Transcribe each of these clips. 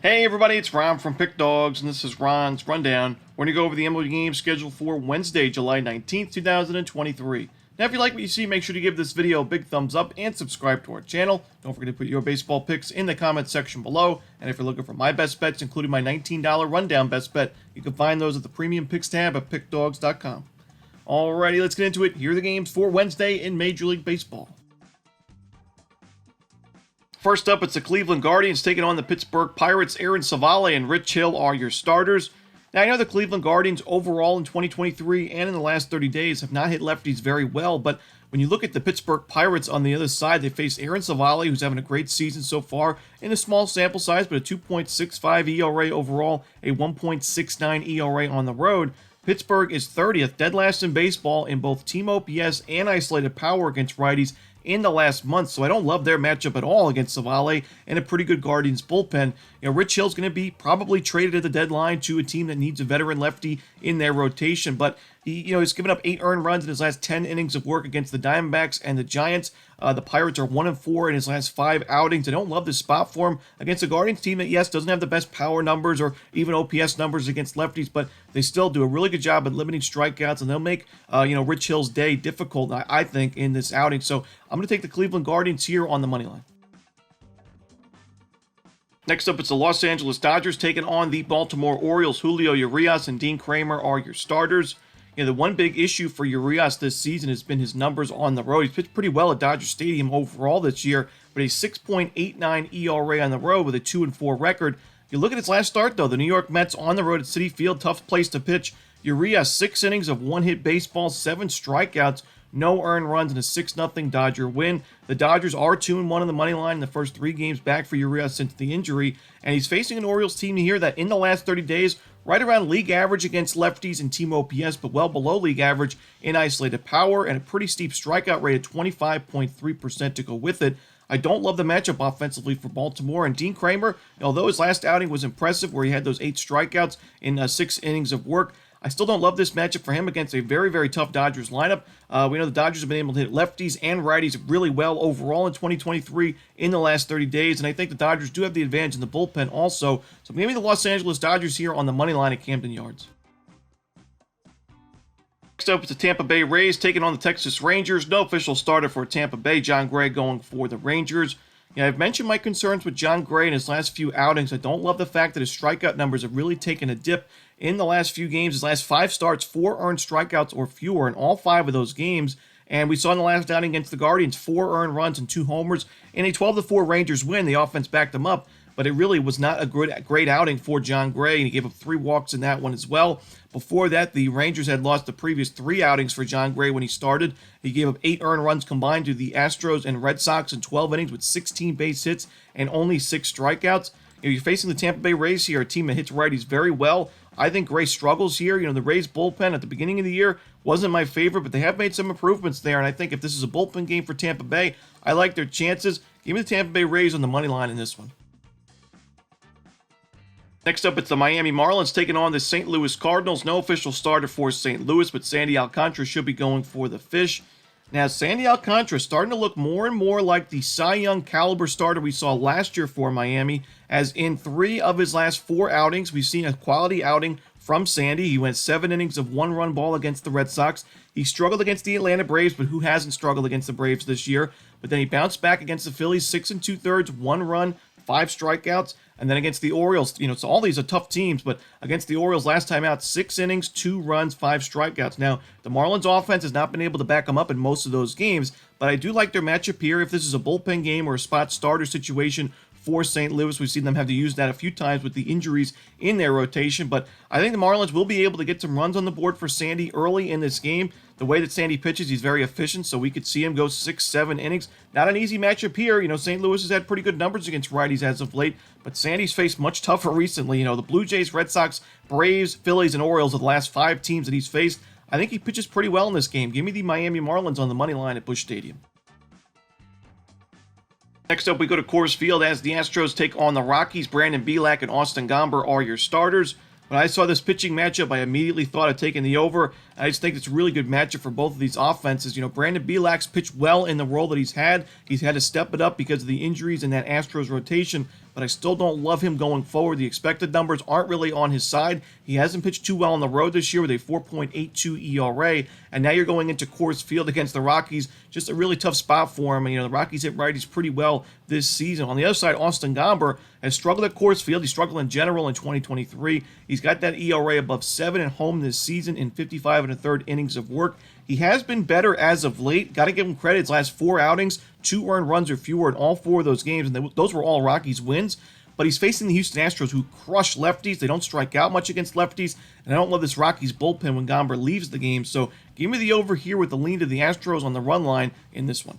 Hey everybody, it's Ron from Pick Dawgz, and this is Ron's Rundown. We're going to go over the MLB games scheduled for Wednesday, July 19th, 2023. Now, if you like what you see, make sure to give this video a big thumbs up and subscribe to our channel. Don't forget to put your baseball picks in the comment section below. And if you're looking for my best bets, including my $19 rundown best bet, you can find those at the Premium Picks tab at pickdawgz.com. Alrighty, let's get into it. Here are the games for Wednesday in Major League Baseball. First up, it's the Cleveland Guardians taking on the Pittsburgh Pirates. Aaron Savale and Rich Hill are your starters. Now, I know the Cleveland Guardians overall in 2023 and in the last 30 days have not hit lefties very well, but when you look at the Pittsburgh Pirates on the other side, they face Aaron Savale, who's having a great season so far in a small sample size, but a 2.65 ERA overall, a 1.69 ERA on the road. Pittsburgh is 30th, dead last in baseball in both team OPS and isolated power against righties in the last month, so I don't love their matchup at all against Savale and a pretty good Guardians bullpen. Rich Hill's going to be probably traded at the deadline to a team that needs a veteran lefty in their rotation, but he's given up 8 earned runs in his last 10 innings of work against the Diamondbacks and the Giants. The Pirates are 1-4 in his last 5 outings. I don't love this spot for him against a Guardians team that, yes, doesn't have the best power numbers or even OPS numbers against lefties, but they still do a really good job at limiting strikeouts, and they'll make, Rich Hill's day difficult, I think, in this outing. So I'm going to take the Cleveland Guardians here on the money line. Next up, it's the Los Angeles Dodgers taking on the Baltimore Orioles. Julio Urias and Dean Kramer are your starters. The one big issue for Urias this season has been his numbers on the road. He's pitched pretty well at Dodger Stadium overall this year, but a 6.89 ERA on the road with a 2-4 record. You look at his last start, though, the New York Mets on the road at Citi Field, tough place to pitch. Urias, 6 innings of one-hit baseball, 7 strikeouts, no earned runs, and a 6-0 Dodger win. The Dodgers are 2-1 on the money line in the first 3 games back for Urias since the injury, and he's facing an Orioles team here that in the last 30 days, right around league average against lefties and team OPS, but well below league average in isolated power, and a pretty steep strikeout rate of 25.3% to go with it. I don't love the matchup offensively for Baltimore, and Dean Kramer, although his last outing was impressive where he had those 8 strikeouts in 6 innings of work, I still don't love this matchup for him against a very, very tough Dodgers lineup. We know the Dodgers have been able to hit lefties and righties really well overall in 2023 in the last 30 days, and I think the Dodgers do have the advantage in the bullpen also. So maybe the Los Angeles Dodgers here on the money line at Camden Yards. Next up, it's the Tampa Bay Rays taking on the Texas Rangers. No official starter for Tampa Bay. John Gray going for the Rangers. I've mentioned my concerns with John Gray in his last few outings. I don't love the fact that his strikeout numbers have really taken a dip in the last few games. His last 5 starts, 4 earned strikeouts or fewer in all 5 of those games. And we saw in the last outing against the Guardians, 4 earned runs and 2 homers. In a 12-4 Rangers win, the offense backed him up. But it really was not a great outing for John Gray, and he gave up 3 walks in that one as well. Before that, the Rangers had lost the previous 3 outings for John Gray when he started. He gave up 8 earned runs combined to the Astros and Red Sox in 12 innings with 16 base hits and only 6 strikeouts. You're facing the Tampa Bay Rays here, a team that hits righties very well. I think Gray struggles here. The Rays bullpen at the beginning of the year wasn't my favorite, but they have made some improvements there, and I think if this is a bullpen game for Tampa Bay, I like their chances. Give me the Tampa Bay Rays on the money line in this one. Next up, it's the Miami Marlins taking on the St. Louis Cardinals. No official starter for St. Louis, but Sandy Alcantara should be going for the Fish. Now, Sandy Alcantara is starting to look more and more like the Cy Young caliber starter we saw last year for Miami, as in 3 of his last 4 outings, we've seen a quality outing from Sandy. He went 7 innings of 1-run ball against the Red Sox. He struggled against the Atlanta Braves, but who hasn't struggled against the Braves this year? But then he bounced back against the Phillies, 6 2/3, 1 run, 5 strikeouts. And then against the Orioles, so all these are tough teams, but against the Orioles last time out, 6 innings, 2 runs, 5 strikeouts. Now, the Marlins offense has not been able to back them up in most of those games, but I do like their matchup here. If this is a bullpen game or a spot starter situation for St. Louis, we've seen them have to use that a few times with the injuries in their rotation, but I think the Marlins will be able to get some runs on the board for Sandy early in this game. The way that Sandy pitches, he's very efficient, so we could see him go 6-7 innings. Not an easy matchup here. St. Louis has had pretty good numbers against righties as of late, but Sandy's faced much tougher recently. The Blue Jays, Red Sox, Braves, Phillies, and Orioles are the last 5 teams that he's faced. I think he pitches pretty well in this game. Give me the Miami Marlins on the money line at Busch Stadium. Next up, we go to Coors Field as the Astros take on the Rockies. Brandon Bielak and Austin Gomber are your starters. When I saw this pitching matchup, I immediately thought of taking the over. I just think it's a really good matchup for both of these offenses. Brandon Bielak's pitched well in the role that he's had. He's had to step it up because of the injuries in that Astros rotation. but I still don't love him going forward. The expected numbers aren't really on his side. He hasn't pitched too well on the road this year with a 4.82 ERA, and now you're going into Coors Field against the Rockies. Just a really tough spot for him. And, the Rockies hit righties pretty well this season. On the other side, Austin Gomber has struggled at Coors Field. He struggled in general in 2023. He's got that ERA above 7 at home this season in 55 1/3 innings of work. He has been better as of late. Got to give him credit. His last 4 outings, 2 earned runs or fewer in all 4 of those games, and those were all Rockies wins. But he's facing the Houston Astros, who crush lefties. They don't strike out much against lefties, and I don't love this Rockies bullpen when Gomber leaves the game. So give me the over here with the lean to the Astros on the run line in this one.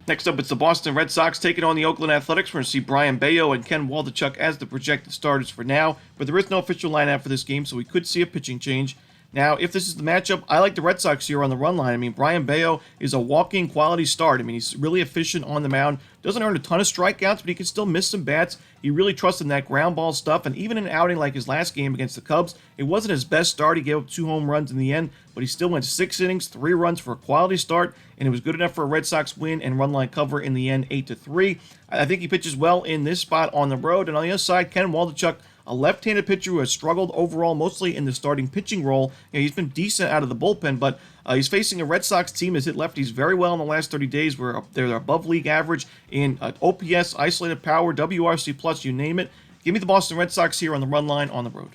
Next up, it's the Boston Red Sox taking on the Oakland Athletics. We're going to see Brian Bayo and Ken Waldichuk as the projected starters for now, but there is no official lineup for this game, so we could see a pitching change. Now, if this is the matchup, I like the Red Sox here on the run line. I mean, Brian Bayo is a walking quality start. I mean, he's really efficient on the mound. Doesn't earn a ton of strikeouts, but he can still miss some bats. He really trusts in that ground ball stuff, and even in an outing like his last game against the Cubs, it wasn't his best start. He gave up 2 home runs in the end, but he still went 6 innings, 3 runs for a quality start, and it was good enough for a Red Sox win and run line cover in the end, 8-3. I think he pitches well in this spot on the road. And on the other side, Ken Waldichuk, a left-handed pitcher who has struggled overall, mostly in the starting pitching role. He's been decent out of the bullpen, but he's facing a Red Sox team that's hit lefties very well in the last 30 days, where they're above league average in OPS, isolated power, WRC+, you name it. Give me the Boston Red Sox here on the run line on the road.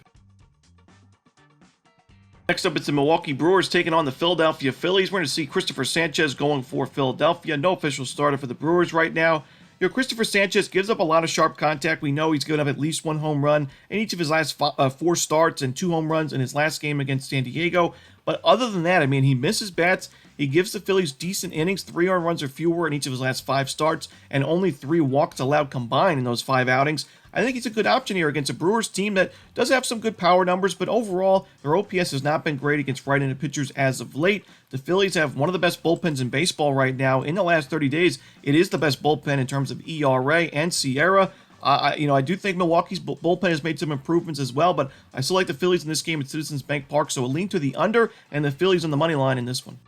Next up, it's the Milwaukee Brewers taking on the Philadelphia Phillies. We're going to see Christopher Sanchez going for Philadelphia. No official starter for the Brewers right now. Christopher Sanchez gives up a lot of sharp contact. We know he's given up at least 1 home run in each of his last 4 starts and 2 home runs in his last game against San Diego. But other than that, I mean, he misses bats. He gives the Phillies decent innings, 3 earned runs or fewer in each of his last 5 starts, and only 3 walks allowed combined in those 5 outings. I think he's a good option here against a Brewers team that does have some good power numbers, but overall, their OPS has not been great against right-handed pitchers as of late. The Phillies have one of the best bullpens in baseball right now. In the last 30 days, it is the best bullpen in terms of ERA and SIERA. I do think Milwaukee's bullpen has made some improvements as well, but I still like the Phillies in this game at Citizens Bank Park, so a lean to the under and the Phillies on the money line in this one.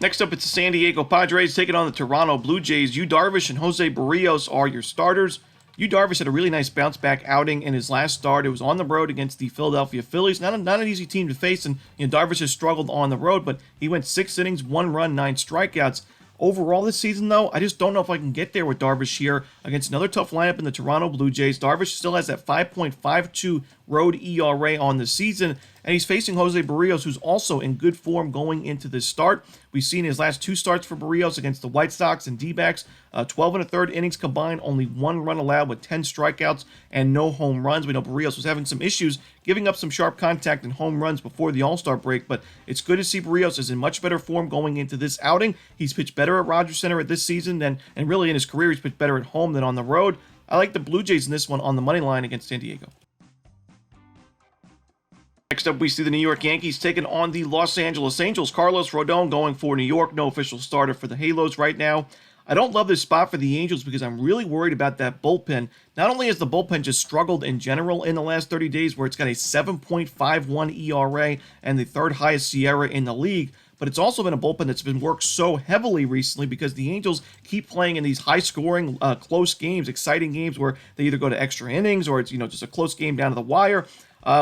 Next up, it's the San Diego Padres taking on the Toronto Blue Jays. Yu Darvish and Jose Barrios are your starters. Yu Darvish had a really nice bounce-back outing in his last start. It was on the road against the Philadelphia Phillies. Not an easy team to face, and Darvish has struggled on the road, but he went 6 innings, 1 run, 9 strikeouts. Overall this season, though, I just don't know if I can get there with Darvish here against another tough lineup in the Toronto Blue Jays. Darvish still has that 5.52 road ERA on the season, and he's facing Jose Barrios, who's also in good form going into this start. We've seen his last 2 starts for Barrios against the White Sox and D-backs, 12 1/3 innings combined, only 1 run allowed with 10 strikeouts and no home runs. We know Barrios was having some issues giving up some sharp contact and home runs before the All-Star break, but it's good to see Barrios is in much better form going into this outing. He's pitched better at Rogers Center at this season and really in his career he's pitched better at home than on the road. I like the Blue Jays in this one on the money line against San Diego. Next up, we see the New York Yankees taking on the Los Angeles Angels. Carlos Rodon going for New York. No official starter for the Halos right now. I don't love this spot for the Angels because I'm really worried about that bullpen. Not only has the bullpen just struggled in general in the last 30 days, where it's got a 7.51 ERA and the 3rd highest SIERA in the league, but it's also been a bullpen that's been worked so heavily recently because the Angels keep playing in these high-scoring, close games, exciting games where they either go to extra innings or it's just a close game down to the wire.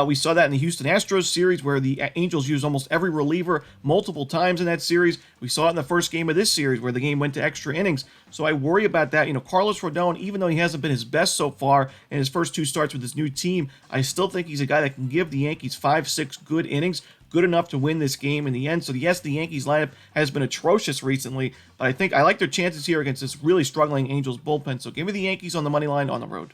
We saw that in the Houston Astros series where the Angels used almost every reliever multiple times in that series. We saw it in the first game of this series where the game went to extra innings. So I worry about that. Carlos Rodon, even though he hasn't been his best so far in his first 2 starts with his new team, I still think he's a guy that can give the Yankees 5-6 good innings, good enough to win this game in the end. So yes, the Yankees lineup has been atrocious recently, but I think I like their chances here against this really struggling Angels bullpen. So give me the Yankees on the money line on the road.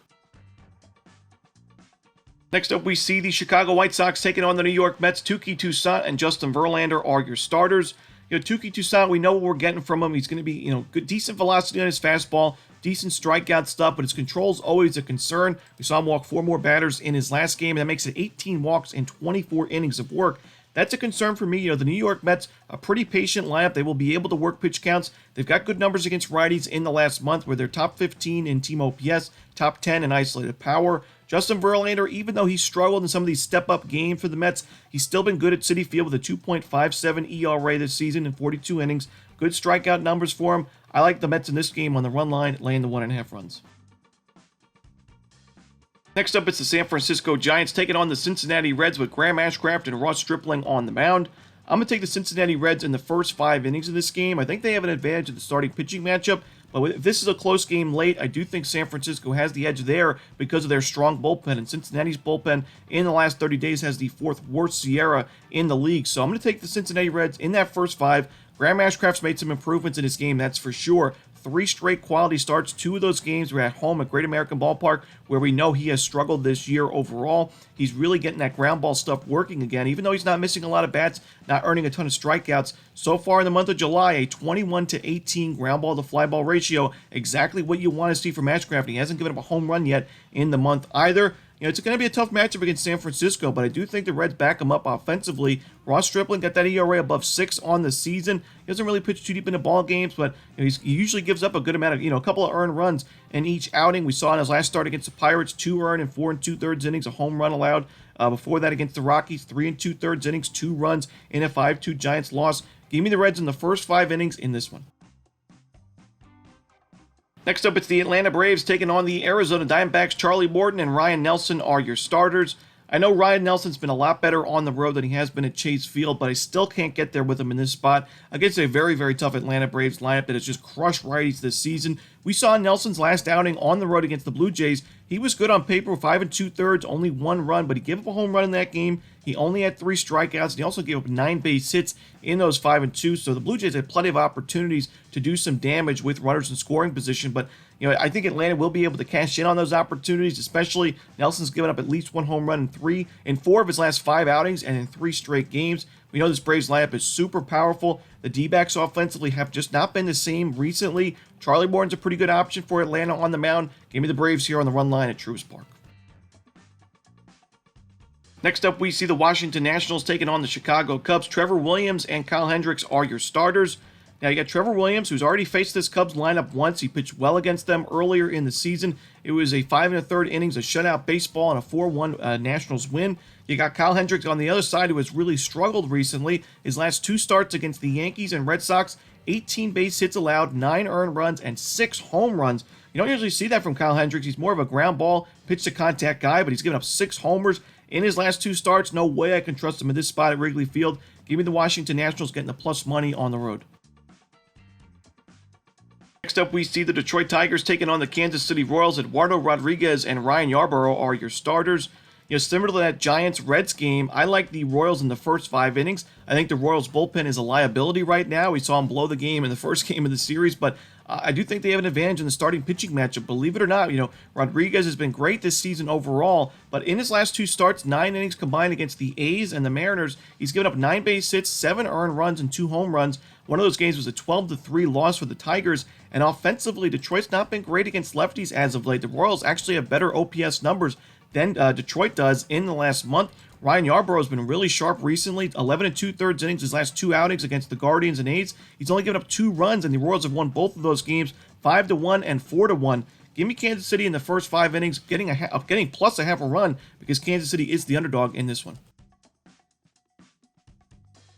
Next up, we see the Chicago White Sox taking on the New York Mets. Touki Toussaint and Justin Verlander are your starters. Touki Toussaint, we know what we're getting from him. He's going to be, good, decent velocity on his fastball, decent strikeout stuff, but his control's always a concern. We saw him walk 4 more batters in his last game. That makes it 18 walks in 24 innings of work. That's a concern for me. The New York Mets, a pretty patient lineup. They will be able to work pitch counts. They've got good numbers against righties in the last month where they're top 15 in team OPS, top 10 in isolated power. Justin Verlander, even though he struggled in some of these step-up games for the Mets, he's still been good at Citi Field with a 2.57 ERA this season in 42 innings. Good strikeout numbers for him. I like the Mets in this game on the run line, laying the 1.5 runs. Next up, it's the San Francisco Giants taking on the Cincinnati Reds with Graham Ashcraft and Ross Stripling on the mound. I'm going to take the Cincinnati Reds in the first 5 innings of this game. I think they have an advantage of the starting pitching matchup, but if this is a close game late, I do think San Francisco has the edge there because of their strong bullpen, and Cincinnati's bullpen in the last 30 days has the 4th worst SIERA in the league. So I'm going to take the Cincinnati Reds in that first 5. Graham Ashcraft's made some improvements in his game, that's for sure. 3 straight quality starts. 2 of those games were at home at Great American Ballpark, where we know he has struggled this year overall. He's really getting that ground ball stuff working again, even though he's not missing a lot of bats, not earning a ton of strikeouts. So far in the month of July, a 21-18 ground ball to fly ball ratio, exactly what you want to see from Ashcraft. He hasn't given up a home run yet in the month either. It's going to be a tough matchup against San Francisco, but I do think the Reds back him up offensively. Ross Stripling got that ERA above 6 on the season. He doesn't really pitch too deep into ball games, but he usually gives up a good amount of, a couple of earned runs in each outing. We saw in his last start against the Pirates, 2 earned in 4 2/3 innings, a home run allowed. Before that against the Rockies, 3 2/3 innings, 2 runs in a 5-2 Giants loss. Give me the Reds in the first 5 innings in this one. Next up, it's the Atlanta Braves taking on the Arizona Diamondbacks. Charlie Morton and Ryan Nelson are your starters. I know Ryan Nelson's been a lot better on the road than he has been at Chase Field, but I still can't get there with him in this spot against a very, very tough Atlanta Braves lineup that has just crushed righties this season. We saw Nelson's last outing on the road against the Blue Jays. He was good on paper, 5 2/3, only 1 run, but he gave up a home run in that game. He only had 3 strikeouts, and he also gave up 9 base hits in those 5 2. So the Blue Jays had plenty of opportunities to do some damage with runners in scoring position, but I think Atlanta will be able to cash in on those opportunities, especially Nelson's given up at least 1 home run in 4 of his last 5 outings and in 3 straight games. We know this Braves lineup is super powerful. The D-backs offensively have just not been the same recently. Charlie Morton's a pretty good option for Atlanta on the mound. Give me the Braves here on the run line at Truist Park. Next up, we see the Washington Nationals taking on the Chicago Cubs. Trevor Williams and Kyle Hendricks are your starters. Now, you got Trevor Williams, who's already faced this Cubs lineup once. He pitched well against them earlier in the season. It was a 5 1/3 innings of shutout baseball and a 4-1 Nationals win. You got Kyle Hendricks on the other side, who has really struggled recently. His last 2 starts against the Yankees and Red Sox, 18 base hits allowed, 9 earned runs, and 6 home runs. You don't usually see that from Kyle Hendricks. He's more of a ground ball, pitch-to-contact guy, but he's given up 6 homers in his last 2 starts. No way I can trust him in this spot at Wrigley Field. Give me the Washington Nationals getting the plus money on the road. Next up, we see the Detroit Tigers taking on the Kansas City Royals. Eduardo Rodriguez and Ryan Yarbrough are your starters. Similar to that Giants-Reds game, I like the Royals in the first 5 innings. I think the Royals' bullpen is a liability right now. We saw them blow the game in the first game of the series, but I do think they have an advantage in the starting pitching matchup. Believe it or not, Rodriguez has been great this season overall, but in his last 2 starts, 9 innings combined against the A's and the Mariners, he's given up 9 base hits, 7 earned runs, and 2 home runs. One of those games was a 12-3 loss for the Tigers, and offensively, Detroit's not been great against lefties as of late. The Royals actually have better OPS numbers than Detroit does in the last month. Ryan Yarbrough has been really sharp recently. 11 2/3 innings his last 2 outings against the Guardians and A's. He's only given up 2 runs, and the Royals have won both of those games 5-1 and 4-1. Give me Kansas City in the first 5 innings, getting plus a half a run because Kansas City is the underdog in this one.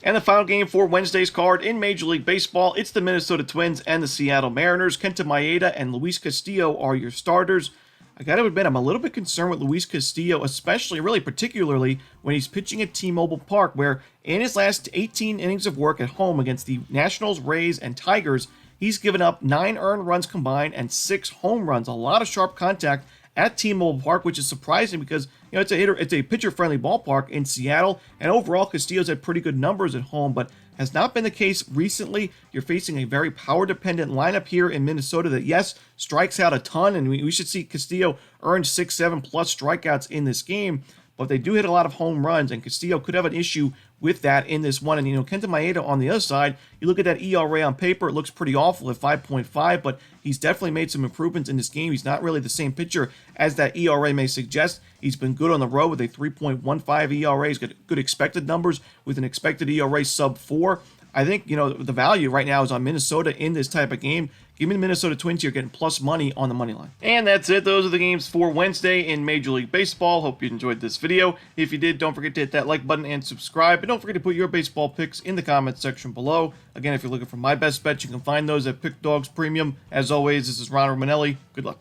And the final game for Wednesday's card in Major League Baseball, it's the Minnesota Twins and the Seattle Mariners. Kenta Maeda and Luis Castillo are your starters. I gotta admit, I'm a little bit concerned with Luis Castillo, particularly when he's pitching at T-Mobile Park, where in his last 18 innings of work at home against the Nationals, Rays, and Tigers, he's given up 9 earned runs combined and 6 home runs. A lot of sharp contact at T-Mobile Park, which is surprising because it's a pitcher-friendly ballpark in Seattle, and overall Castillo's had pretty good numbers at home, but has not been the case recently. You're facing a very power-dependent lineup here in Minnesota that, yes, strikes out a ton, and we should see Castillo earn 6-7 plus strikeouts in this game, but they do hit a lot of home runs, and Castillo could have an issue with that in this one. And, Kenta Maeda on the other side, you look at that ERA on paper, it looks pretty awful at 5.5, but he's definitely made some improvements in this game. He's not really the same pitcher as that ERA may suggest. He's been good on the road with a 3.15 ERA. He's got good expected numbers with an expected ERA sub 4. I think, the value right now is on Minnesota in this type of game. Give me the Minnesota Twins here, getting plus money on the money line. And that's it. Those are the games for Wednesday in Major League Baseball. Hope you enjoyed this video. If you did, don't forget to hit that like button and subscribe. And don't forget to put your baseball picks in the comments section below. Again, if you're looking for my best bets, you can find those at Pick Dawgz Premium. As always, this is Ron Romanelli. Good luck.